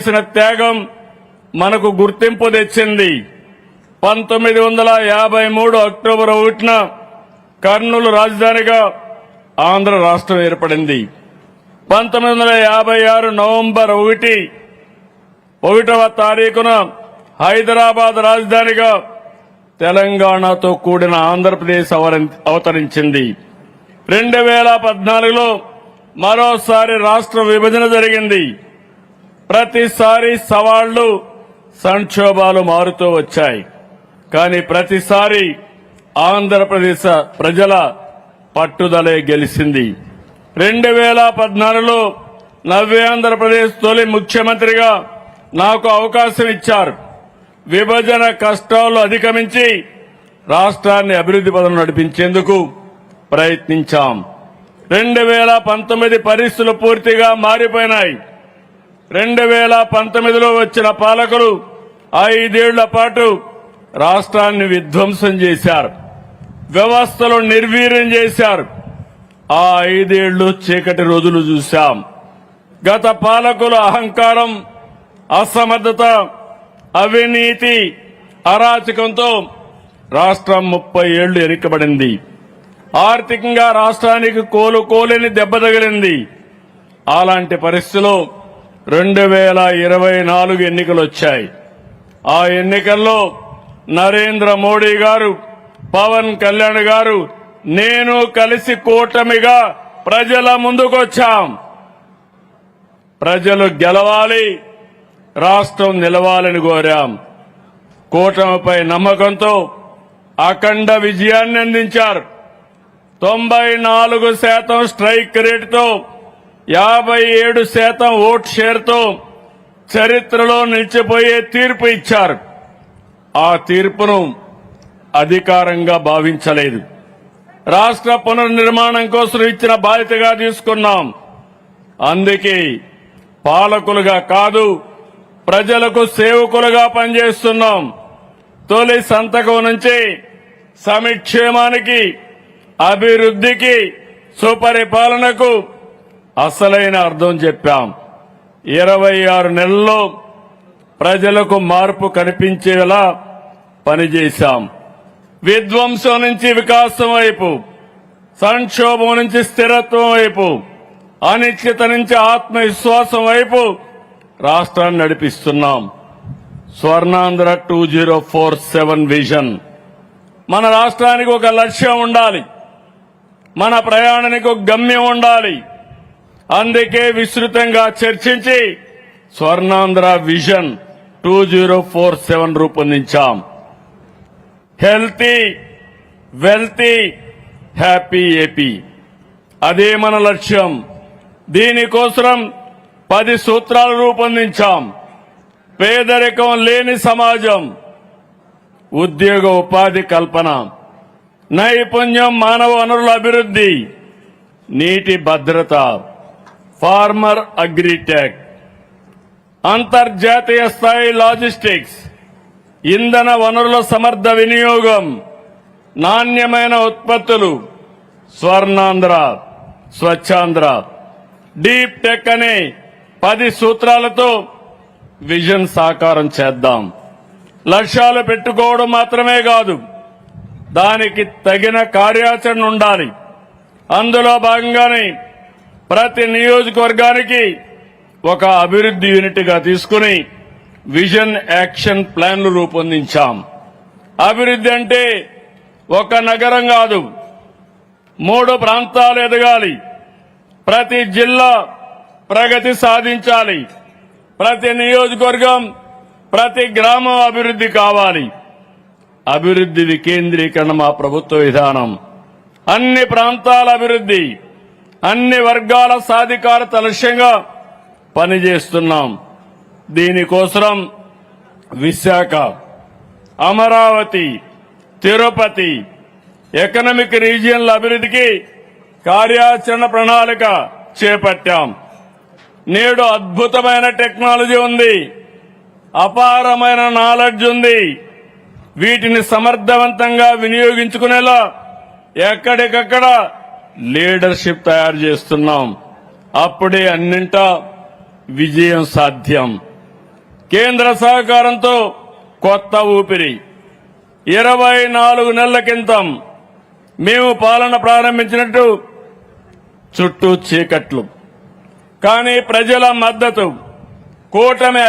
చేసిన త్యాగం మనకు గుర్తింపు తెచ్చింది. 1953 అక్టోబర్ 1న కర్నూలు రాజధానిగా ఆంధ్ర రాష్ట్రం ఏర్పడింది. 1956 నవంబర్ 1వ తారీఖున హైదరాబాద్ రాజధానిగా తెలంగాణతో కూడిన ఆంధ్రప్రదేశ్ అవతరించింది. 2014లో మరోసారి రాష్ట్ర విభజన జరిగింది. ప్రతిసారి సవాళ్లు సంక్షోభాలు మారుతూ వచ్చాయి. కానీ ప్రతిసారి ఆంధ్రప్రదేశ్ ప్రజల పట్టుదలే గెలిచింది. 2014లో నవ్య ఆంధ్రప్రదేశ్ తొలి ముఖ్యమంత్రిగా నాకు అవకాశం ఇచ్చారు. విభజన కష్టాలు అధిగమించి రాష్ట్రాన్ని అభివృద్ధి పథంలో నడిపించేందుకు ప్రయత్నించాం. 2019 పరిస్థితులు పూర్తిగా మారిపోయినాయి. 2019లో వచ్చిన పాలకులు 5 ఏళ్ల పాటు రాష్ట్రాన్ని విధ్వంసం చేశారు, వ్యవస్థలు నిర్వీర్యం చేశారు. ఆ 5 ఏళ్లు చీకటి రోజులు చూశాం. గత పాలకుల అహంకారం, అసమర్థత, అవినీతి, అరాచకంతో రాష్ట్రం 30 ఏళ్లు వెనుకబడింది. ఆర్థికంగా రాష్ట్రానికి కోలుకోలేని దెబ్బ తగిలింది. అలాంటి పరిస్థితిలో 2024 ఎన్నికలు వచ్చాయి. ఆ ఎన్నికల్లో నరేంద్ర మోడీ గారు, పవన్ కళ్యాణ్ గారు, నేను కలిసి కూటమిగా ప్రజల ముందుకొచ్చాం. ప్రజలు గెలవాలి, రాష్ట్రం నిలవాలని కోరాం. కూటమిపై నమ్మకంతో అఖండ విజయాన్ని అందించారు. 94% స్ట్రైక్ రేటుతో 57% ఓట్ షేర్తో చరిత్రలో నిలిచిపోయే తీర్పు ఇచ్చారు. ఆ తీర్పును అధికారంగా భావించలేదు. రాష్ట్ర పునర్నిర్మాణం కోసం ఇచ్చిన బాధ్యతగా తీసుకున్నాం. అందుకే పాలకులుగా కాదు, ప్రజలకు సేవకులుగా పనిచేస్తున్నాం. తొలి సంతకం నుంచి సంక్షేమానికి, అభివృద్ధికి, సుపరిపాలనకు అసలైన అర్థం చెప్పాం. 26 నెలల్లో ప్రజలకు మార్పు కనిపించేలా పనిచేశాం. విధ్వంసం నుంచి వికాసం వైపు, సంక్షోభం నుంచి స్థిరత్వం వైపు, అనిశ్చిత నుంచి ఆత్మవిశ్వాసం వైపు రాష్ట్రాన్ని నడిపిస్తున్నాం. స్వర్ణాంధ్ర 2047 విజన్. మన రాష్ట్రానికి ఒక లక్ష్యం ఉండాలి, మన ప్రయాణానికి ఒక గమ్యం ఉండాలి. అందుకే విస్తృతంగా చర్చించి స్వర్ణాంధ్ర విజన్ 2047 రూపొందించాం. హెల్తీ, వెల్తీ, హ్యాపీ ఏపీ, అదే మన లక్ష్యం. దీనికోసం 10 సూత్రాలు రూపొందించాం. పేదరికం లేని సమాజం, ఉద్యోగ ఉపాధి కల్పన, నైపుణ్యం, మానవ వనరుల అభివృద్ధి, నీటి భద్రత, ఫార్మర్ అగ్రిటెక్, అంతర్జాతీయ స్థాయి లాజిస్టిక్స్, ఇంధన వనరుల సమర్థ వినియోగం, నాణ్యమైన ఉత్పత్తులు, స్వర్ణాంధ్ర, స్వచ్ఛాంధ్ర, డీప్ టెక్ అనే 10 సూత్రాలతో విజన్ సాకారం చేద్దాం. లక్ష్యాలు పెట్టుకోవడం మాత్రమే కాదు, దానికి తగిన కార్యాచరణ ఉండాలి. అందులో భాగంగానే ప్రతి నియోజకవర్గానికి ఒక అభివృద్ధి యూనిట్గా తీసుకుని విజన్ యాక్షన్ ప్లాన్లు రూపొందించాం. అభివృద్ధి అంటే ఒక నగరం కాదు, 3 ప్రాంతాలు ఎదగాలి. ప్రతి జిల్లా ప్రగతి సాధించాలి. ప్రతి నియోజకవర్గం, ప్రతి గ్రామం అభివృద్ధి కావాలి. అభివృద్ధి వికేంద్రీకరణ మా ప్రభుత్వ విధానం. అన్ని ప్రాంతాల అభివృద్ధి, అన్ని వర్గాల సాధికారత లక్ష్యంగా పనిచేస్తున్నాం. దీనికోసం విశాఖ, అమరావతి, తిరుపతి ఎకనామిక్ రీజియన్ల అభివృద్ధికి కార్యాచరణ ప్రణాళిక చేపట్టాం. నేడు అద్భుతమైన టెక్నాలజీ ఉంది, అపారమైన నాలెడ్జ్ ఉంది. వీటిని సమర్థవంతంగా వినియోగించుకునేలా ఎక్కడికక్కడ లీడర్షిప్ తయారు చేస్తున్నాం. అప్పుడే అన్నింటా విజయం సాధ్యం. కేంద్ర సహకారంతో కొత్త ఊపిరి. 24 నెలల క్రితం మేము పాలన ప్రారంభించినట్టు చుట్టూ చీకట్లు, కానీ ప్రజల మద్దతు కూటమి